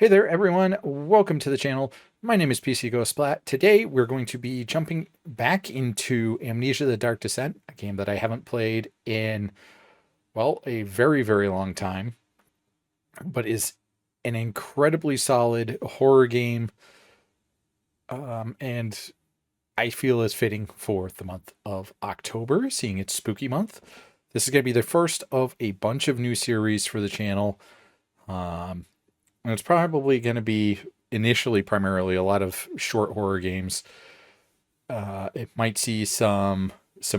Hey there, everyone. Welcome to the channel. My name is PC Go Splat. Today, we're going to be jumping back into Amnesia: The Dark Descent, a game that I haven't played in, well, a very, very long time, but is an incredibly solid horror game, and I feel is fitting for the month of October, seeing it's spooky month. This is going to be the first of a bunch of new series for the channel. Um, And it's probably going to be initially primarily a lot of short horror games. It might see some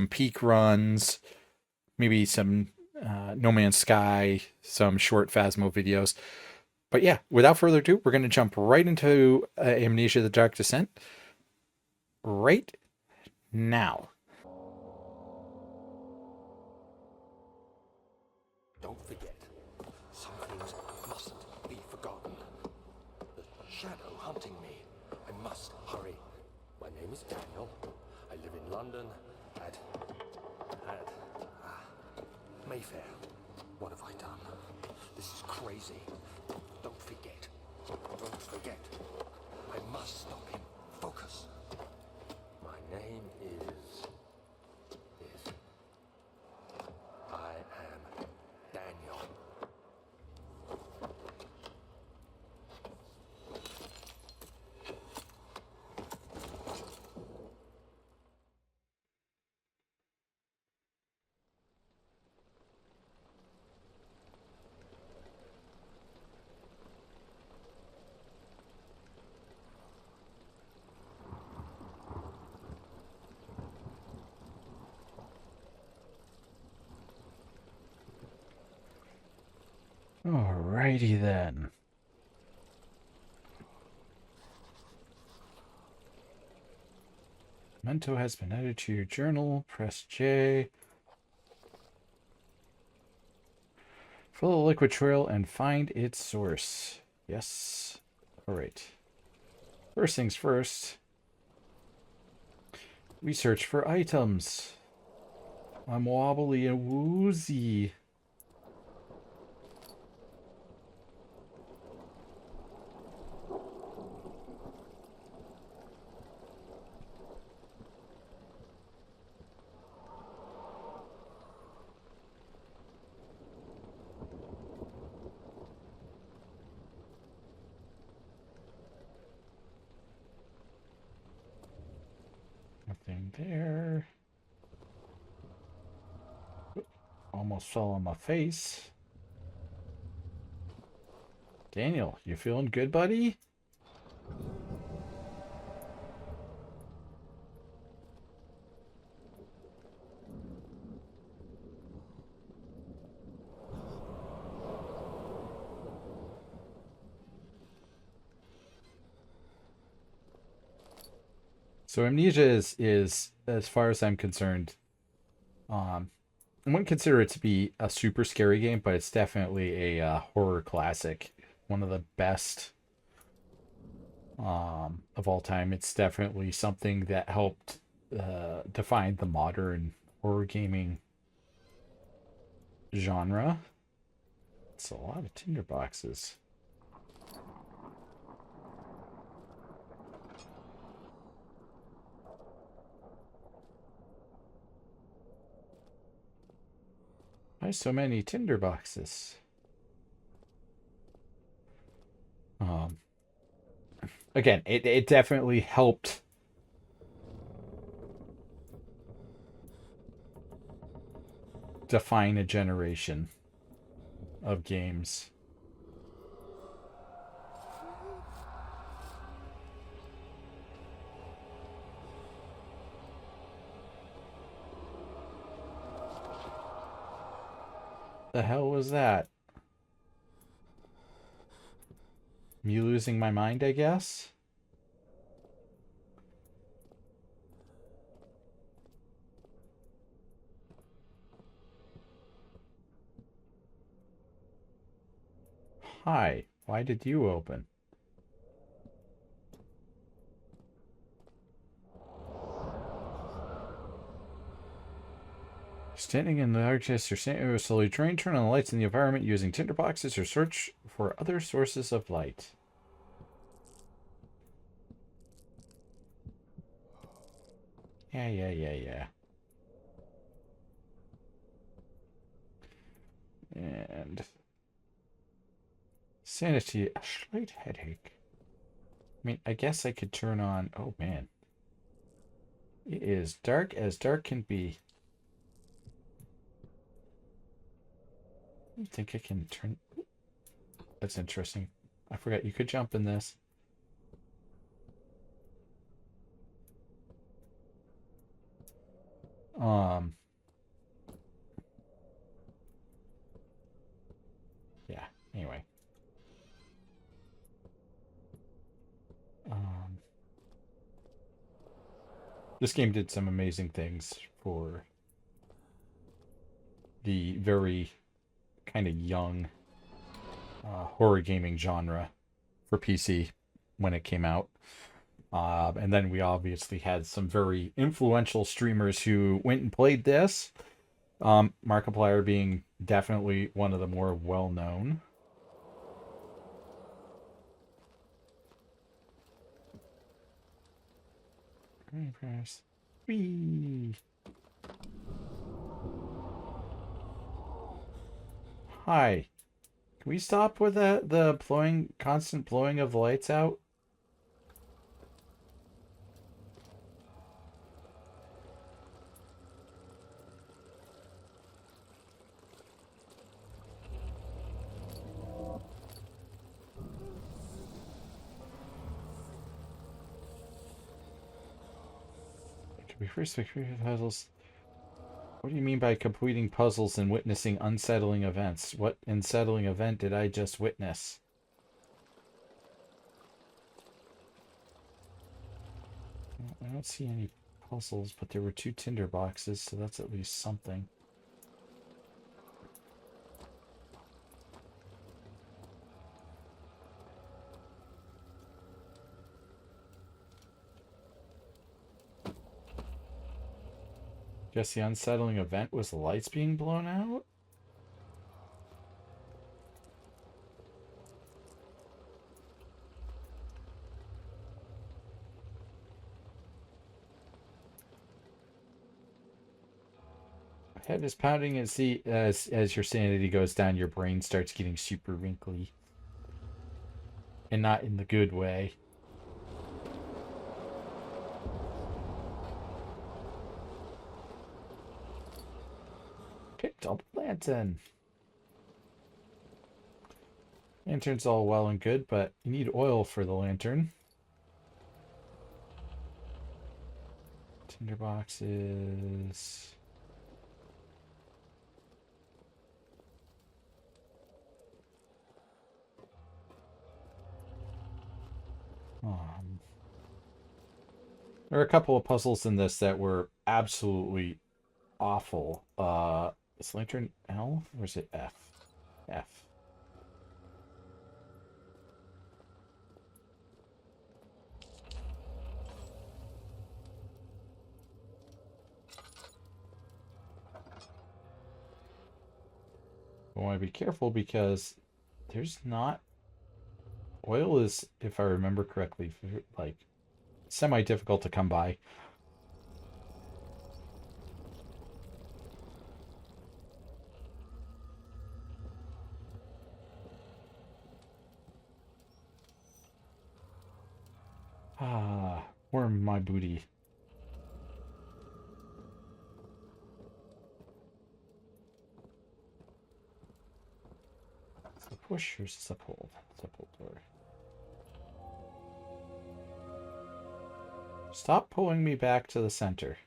peak runs, maybe some No Man's Sky, some short Phasmo videos. But yeah, without further ado, we're going to jump right into Amnesia: The Dark Descent right now. Don't forget, some things mustn't be forgotten. The shadow hunting me. I must hurry. My name is Daniel. I live in London at Mayfair. What have I done? This is crazy. Don't forget. Don't forget. I must stop him. Focus. My name is I am Daniel. Alrighty then. Memento has been added to your journal. Press J. Follow the liquid trail and find its source. Yes. All right. First things first. We search for items. I'm wobbly and woozy. Nothing there. Almost fell on my face. Daniel, you feeling good, buddy? So Amnesia is as far as I'm concerned, I wouldn't consider it to be a super scary game, but it's definitely a horror classic. One of the best of all time. It's definitely something that helped define the modern horror gaming genre. It's a lot of tinderboxes. Why so many tinderboxes? Um, Again, it definitely helped define a generation of games. The hell was that? Me losing my mind, I guess? Hi, why did you open? Standing in the darkness, you're standing slowly drain. Turn on the lights in the environment using tinderboxes or search for other sources of light. Yeah. And sanity, a slight headache. I mean, I guess I could turn on. Oh man, it is dark as dark can be. I think I can turn. That's interesting. I forgot you could jump in this. Um, yeah. Anyway, um, this game did some amazing things for the very kind of young horror gaming genre for PC when it came out. And then we obviously had some very influential streamers who went and played this. Markiplier being definitely one of the more well known. Whee! Hi. Can we stop with the blowing, constant blowing of the lights out? Can we first complete puzzles? What do you mean by completing puzzles and witnessing unsettling events? What unsettling event did I just witness? I don't see any puzzles, but there were 2 tinder boxes, so that's at least something. Guess the unsettling event was the lights being blown out? Head is pounding and see as your sanity goes down, your brain starts getting super wrinkly. And not in the good way. Picked up lantern. Lantern's all well and good, but you need oil for the lantern. Tinder boxes. There are a couple of puzzles in this that were absolutely awful. Is lantern L or is it F? F. I want to be careful because there's not oil is, if I remember correctly, like semi difficult to come by. Ah, worm my booty. It's a push or is it a pull? It's a pull door. Stop pulling me back to the center.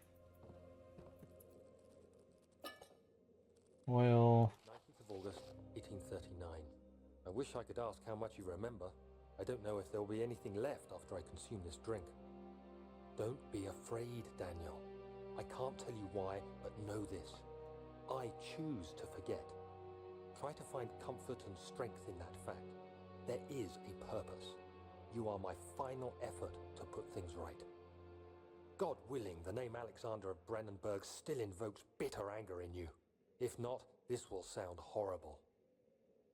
Oil. 19th of August, 1839. I wish I could ask how much you remember. I don't know if there will be anything left after I consume this drink. Don't be afraid, Daniel. I can't tell you why, but know this. I choose to forget. Try to find comfort and strength in that fact. There is a purpose. You are my final effort to put things right. God willing, the name Alexander of Brennenburg still invokes bitter anger in you. If not, this will sound horrible.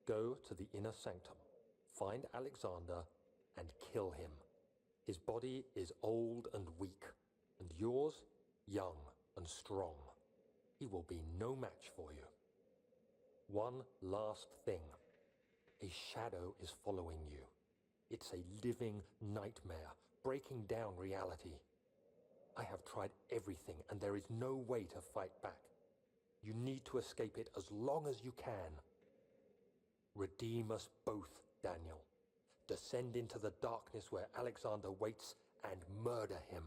Go to the inner sanctum, find Alexander, and kill him. His body is old and weak, and yours young and strong. He will be no match for you. One last thing. A shadow is following you. It's a living nightmare, breaking down reality. I have tried everything, and there is no way to fight back. You need to escape it as long as you can. Redeem us both, Daniel. Descend into the darkness where Alexander waits and murder him.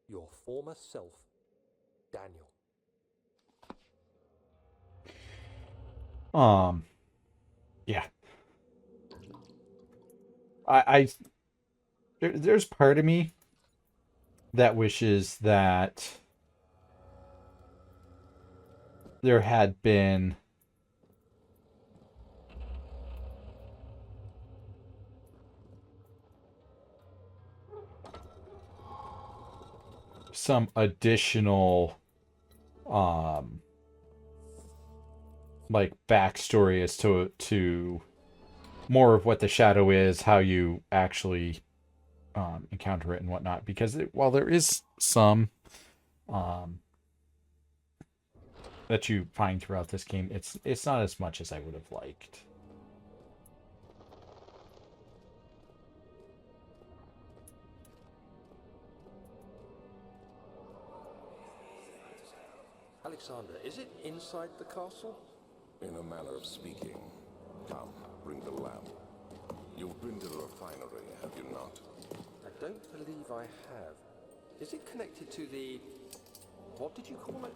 Your former self, Daniel. Yeah. I there's part of me that wishes that there had been some additional like backstory as to more of what the shadow is, how you actually encounter it and whatnot. Because while there is some um, that you find throughout this game, it's not as much as I would have liked. Alexander, is it inside the castle? In a manner of speaking. Come, bring the lamp. You've been to the refinery, have you not? I don't believe I have. Is it connected to the... what did you call it?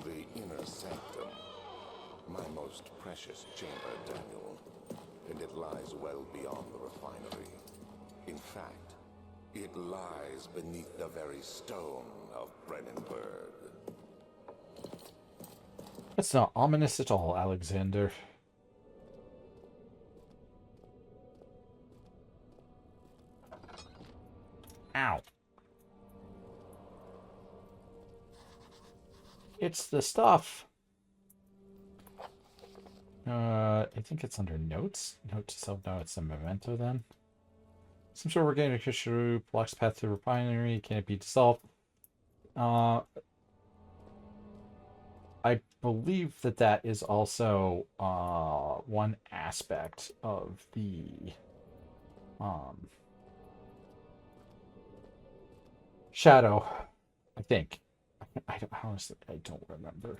The inner sanctum. My most precious chamber, Daniel. And it lies well beyond the refinery. In fact, it lies beneath the very stone of Brennenburg. That's not ominous at all, Alexander. Ow. It's the stuff. I think it's under notes. Note to self. No, it's a memento then. Some sort of organic tissue blocks the path to the refinery. Can it be dissolved? I believe that is also one aspect of the shadow. I think. Honestly, I don't remember.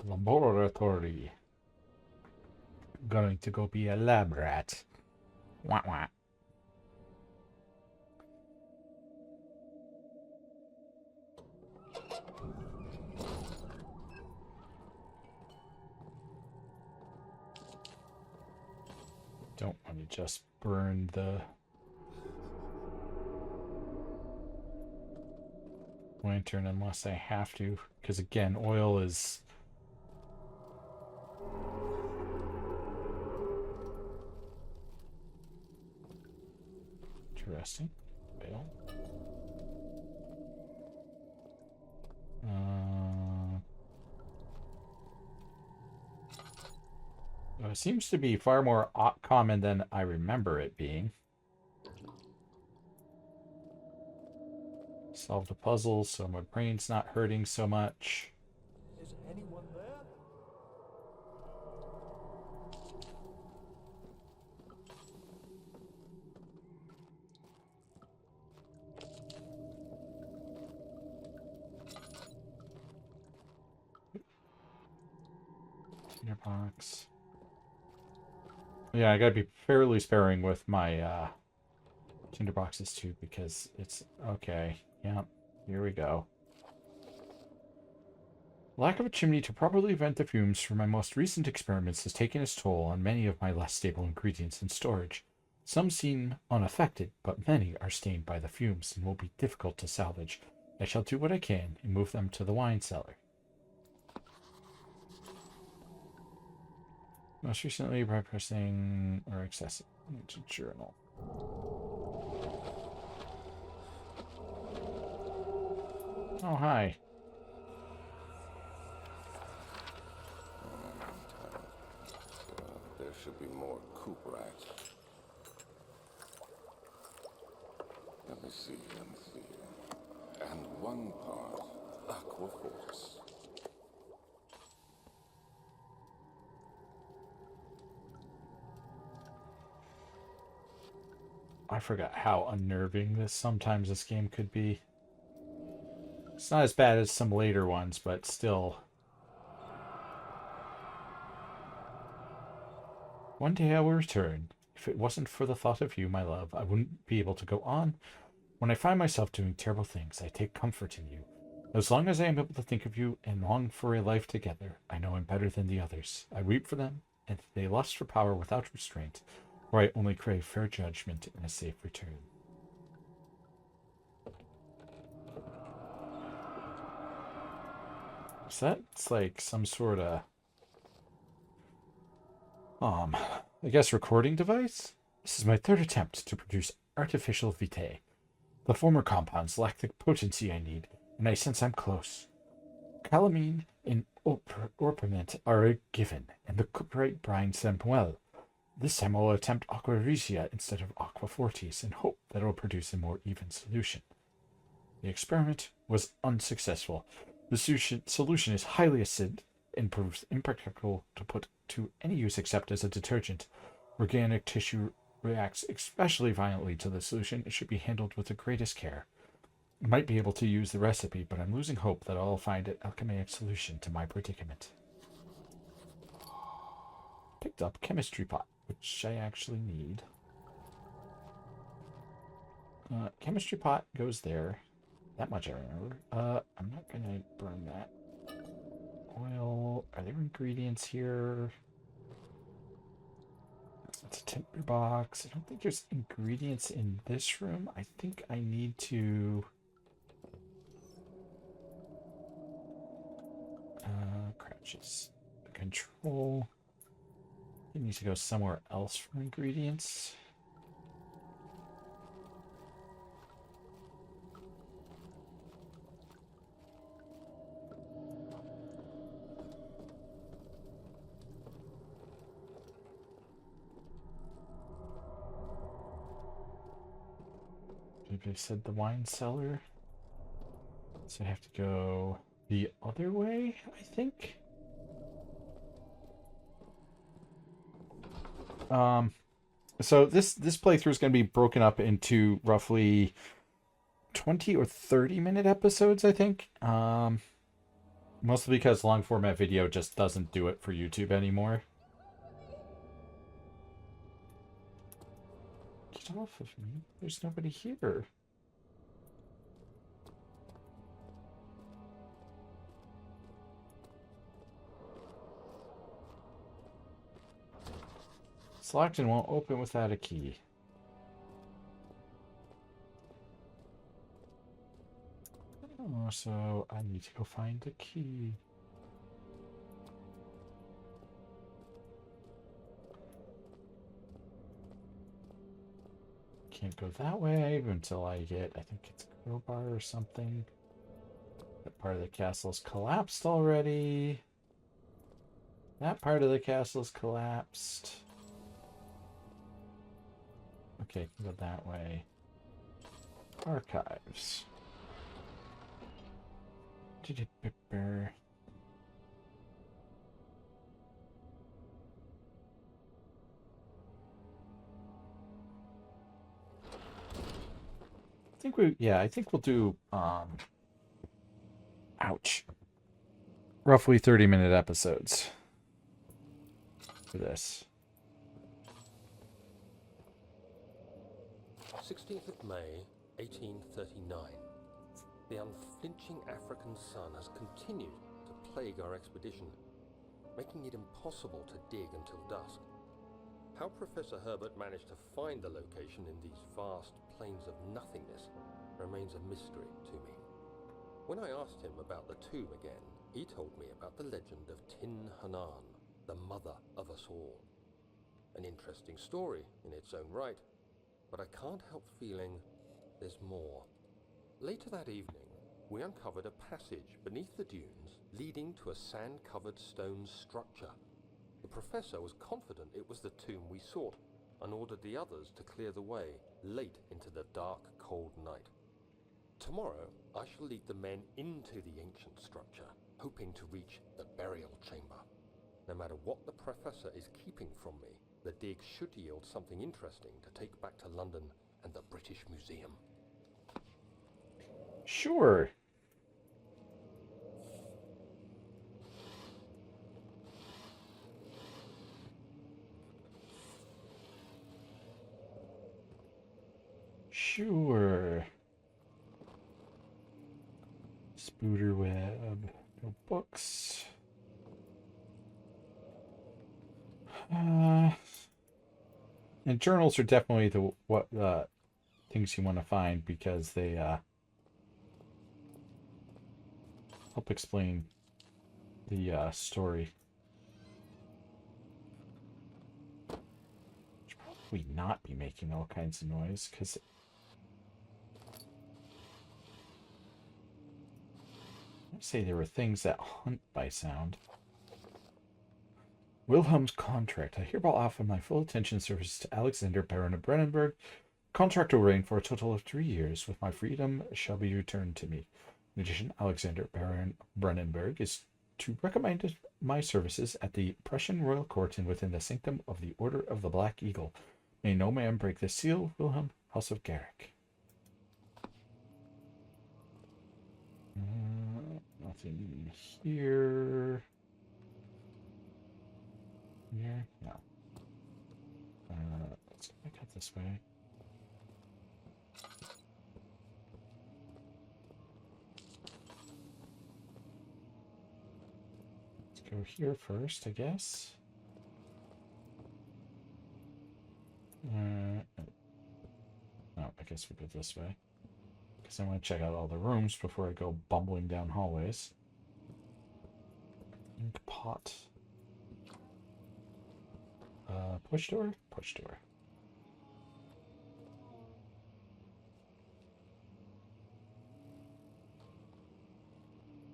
Laboratory. Going to go be a lab rat. Wah wah. Don't want to just burn the lantern unless I have to, because again, oil is interesting. Oil. It seems to be far more common than I remember it being. Solved a puzzle, so my brain's not hurting so much. Is anyone there? Tinderbox. Yeah, I gotta be fairly sparing with my tinderboxes too, because it's okay. Yep, here we go. Lack of a chimney to properly vent the fumes from my most recent experiments has taken its toll on many of my less stable ingredients in storage. Some seem unaffected, but many are stained by the fumes and will be difficult to salvage. I shall do what I can and move them to the wine cellar. Most recently, by pressing or accessing into journal. Oh, hi. There should be more coop racks. see, let me see. And 1 part aquafortis. I forgot how unnerving sometimes this game could be. It's not as bad as some later ones, but still. One day I will return. If it wasn't for the thought of you, my love, I wouldn't be able to go on. When I find myself doing terrible things, I take comfort in you. As long as I am able to think of you and long for a life together, I know I'm better than the others. I weep for them, and they lust for power without restraint, or I only crave fair judgment and a safe return. So that's like some sort of, I guess recording device? This is my 3rd attempt to produce artificial vitae. The former compounds lack the potency I need, and I sense I'm close. Calamine and orpiment are a given, and the cuprate brines them well. This time I'll attempt aqua regia instead of aqua fortis and hope that it will produce a more even solution. The experiment was unsuccessful. The solution is highly acidic and proves impractical to put to any use except as a detergent. Organic tissue reacts especially violently to the solution. It should be handled with the greatest care. I might be able to use the recipe, but I'm losing hope that I'll find an alchemic solution to my predicament. Picked up chemistry pot, which I actually need. Chemistry pot goes there. That much I remember. I'm not gonna burn that. Oil. Are there ingredients here? It's a timber box. I don't think there's ingredients in this room. I think I need to... crouches. Control. I need to go somewhere else for ingredients. Maybe I said the wine cellar. So I have to go the other way, I think. So this playthrough is going to be broken up into roughly 20 or 30-minute episodes, I think. Mostly because long format video just doesn't do it for YouTube anymore. Get off of me. There's nobody here. It's locked and won't open without a key. Oh, so I need to go find a key. Can't go that way until I get, I think it's a crowbar or something. That part of the castle's collapsed already. That part of the castle's collapsed. Okay, go that way. Archives. I think we'll do ouch. Roughly 30-minute episodes for this. 16th of May, 1839. The unflinching African sun has continued to plague our expedition, making it impossible to dig until dusk. How Professor Herbert managed to find the location in these vast plains of nothingness remains a mystery to me. When I asked him about the tomb again, he told me about the legend of Tin Hanan, the mother of us all. An interesting story in its own right, but I can't help feeling there's more. Later that evening, we uncovered a passage beneath the dunes leading to a sand-covered stone structure. The professor was confident it was the tomb we sought, and ordered the others to clear the way late into the dark, cold night. Tomorrow, I shall lead the men into the ancient structure, hoping to reach the burial chamber. No matter what the Professor is keeping from me, the dig should yield something interesting to take back to London and the British Museum. Sure. Sure. Spooder web. No books. And journals are definitely the what things you want to find because they help explain the story. Should probably not be making all kinds of noise because I say there were things that hunt by sound. Wilhelm's contract. I hereby offer my full attention service to Alexander, Baron of Brennenburg. Contract will reign for a total of 3 years, with my freedom shall be returned to me. In addition, Alexander, Baron Brennenburg, is to recommend my services at the Prussian royal court and within the sanctum of the Order of the Black Eagle. May no man break the seal. Wilhelm, House of Garrick. Nothing here. Here? No. Let's go back up this way. Let's go here first, I guess. Oh, I guess we go this way. Because I want to check out all the rooms before I go bumbling down hallways. Ink pot. Push door? Push door.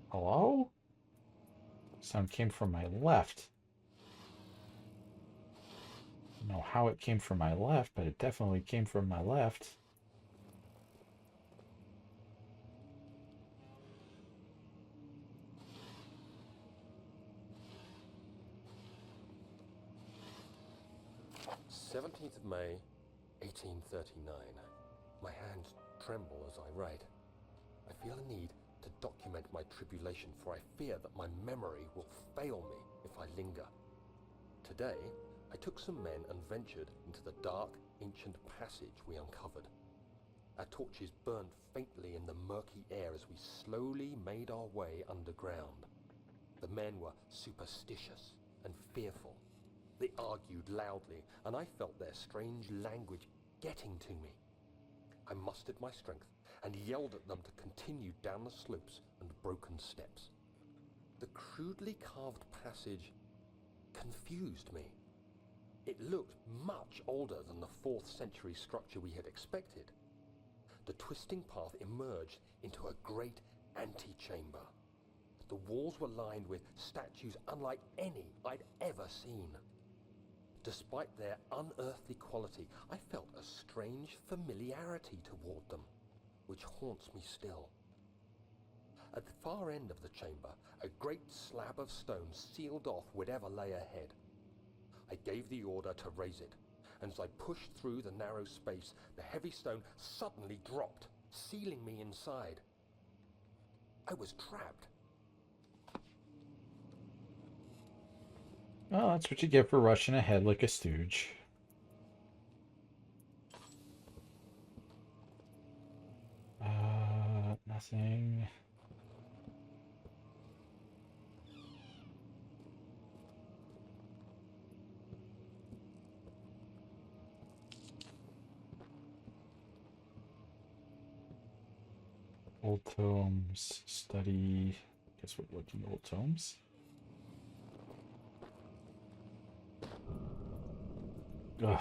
Hello? Sound came from my left. I don't know how it came from my left, but it definitely came from my left. "17th of May, 1839. My hands tremble as I write. I feel a need to document my tribulation, for I fear that my memory will fail me if I linger. Today, I took some men and ventured into the dark, ancient passage we uncovered. Our torches burned faintly in the murky air as we slowly made our way underground. The men were superstitious and fearful. They argued loudly, and I felt their strange language getting to me. I mustered my strength and yelled at them to continue down the slopes and broken steps. The crudely carved passage confused me. It looked much older than the 4th century structure we had expected. The twisting path emerged into a great antechamber. The walls were lined with statues unlike any I'd ever seen. Despite their unearthly quality, I felt a strange familiarity toward them, which haunts me still. At the far end of the chamber, a great slab of stone sealed off whatever lay ahead. I gave the order to raise it, and as I pushed through the narrow space, the heavy stone suddenly dropped, sealing me inside. I was trapped. Well, that's what you get for rushing ahead like a stooge. Nothing. Old tomes, study. Guess we're looking at old tomes. Ugh.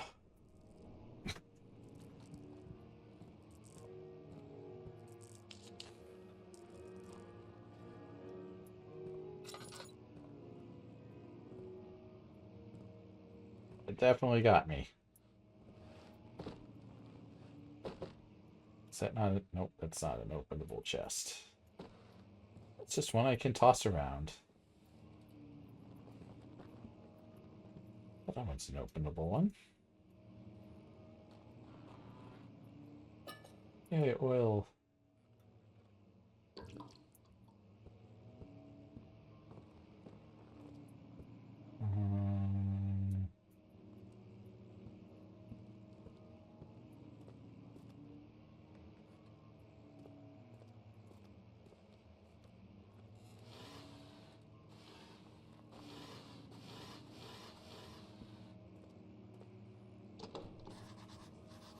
It definitely got me. that not a... Nope, that's not an openable chest. It's just one I can toss around. But that one's an openable one. Yay, oil. Um,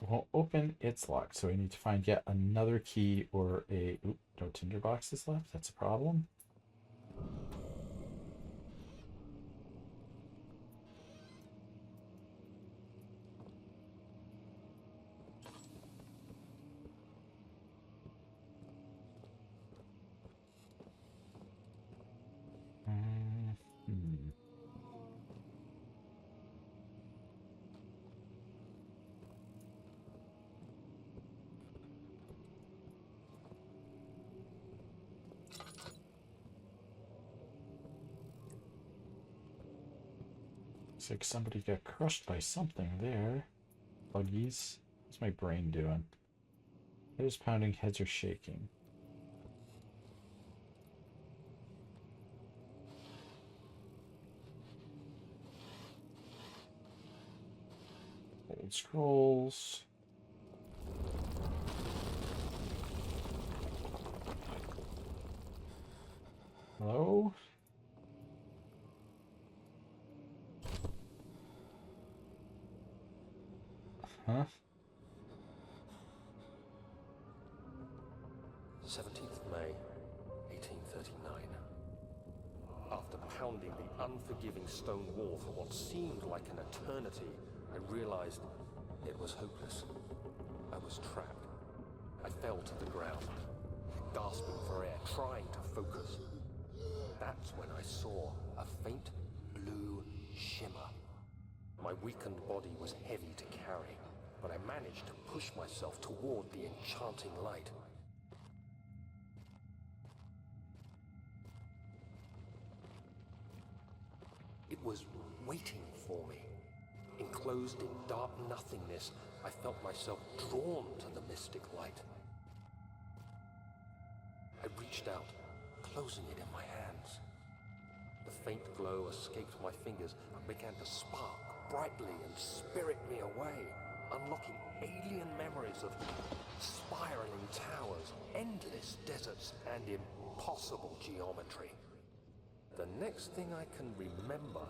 won't open, it's locked, so I need to find yet another key or a... Oop, no tinder boxes left. That's a problem. Hmm. Looks like somebody got crushed by something there. Buggies. What's my brain doing? Head is pounding, heads are shaking. Old scrolls. Hello? Huh? 17th May, 1839. After pounding the unforgiving stone wall for what seemed like an eternity, I realized it was hopeless. I was trapped. I fell to the ground, gasping for air, trying to focus. That's when I saw a faint blue shimmer. My weakened body was heavy to carry, but I managed to push myself toward the enchanting light. It was waiting for me. Enclosed in dark nothingness, I felt myself drawn to the mystic light. I reached out, closing it in my hands. The faint glow escaped my fingers and began to spark brightly and spirit me away, unlocking alien memories of spiraling towers, endless deserts, and impossible geometry. The next thing I can remember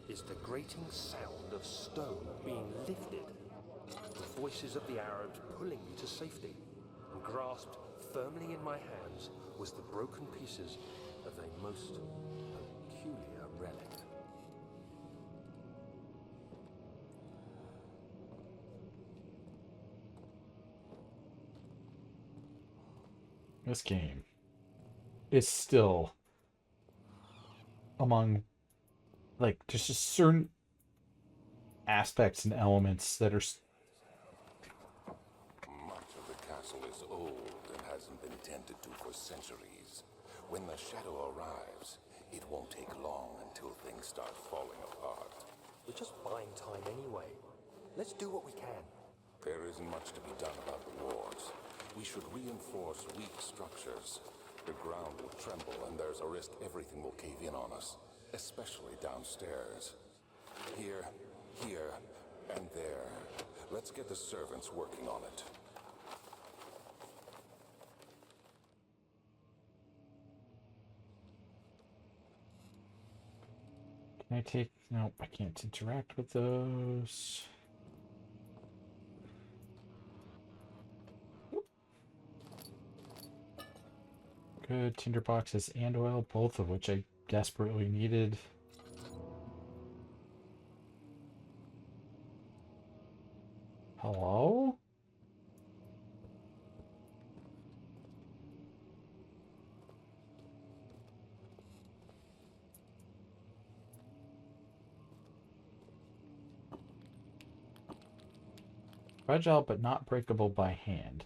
is the grating sound of stone being lifted, the voices of the Arabs pulling me to safety, and grasped firmly in my hands was the broken pieces of a most peculiar relic. This game is still among, like, there's just certain aspects and elements that are Much of the castle is old and hasn't been tended to for centuries. When the shadow arrives, it won't take long until things start falling apart. We're just buying time anyway. Let's do what we can. There isn't much to be done about the wars. We should reinforce weak structures. The ground will tremble and there's a risk everything will cave in on us, especially downstairs. Here, and there. Let's get the servants working on it. Can I take... Nope, I can't interact with those. Good. Tinderboxes and oil, both of which I desperately needed. Hello? Fragile but not breakable by hand.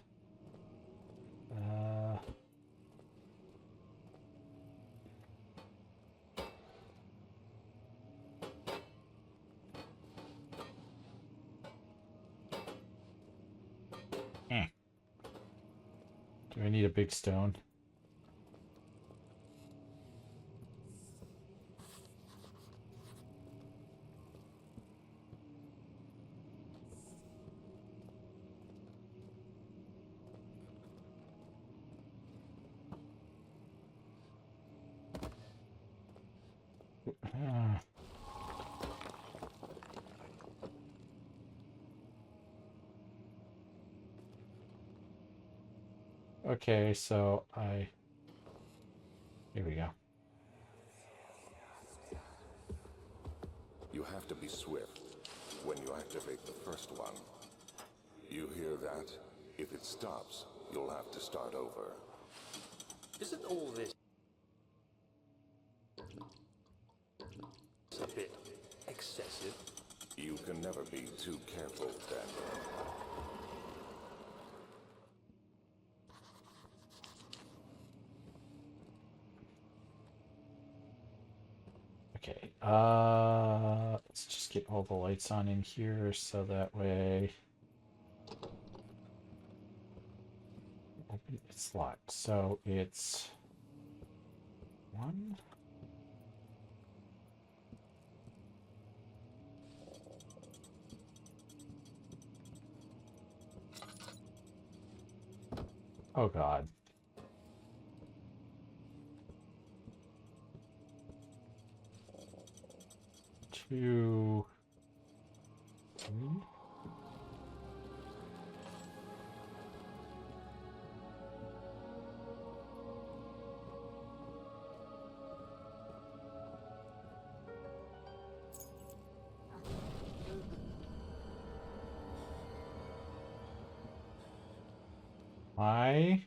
I need a big stone. Ah. Okay, so here we go. You have to be swift when you activate the first one. You hear that? If it stops, you'll have to start over. Isn't all this a bit excessive? You can never be too careful, Daniel. Okay, let's just get all the lights on in here so that way it's locked. So it's 1. Oh God. 2, 3. I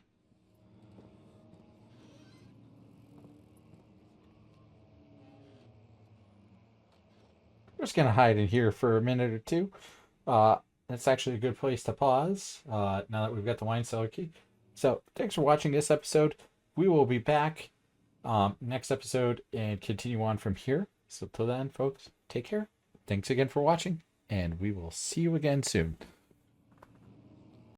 I'm just gonna hide in here for a minute or two. That's actually a good place to pause. Now that we've got the wine cellar key. So thanks for watching this episode. We will be back next episode and continue on from here. So till then, folks, take care. Thanks again for watching, and we will see you again soon.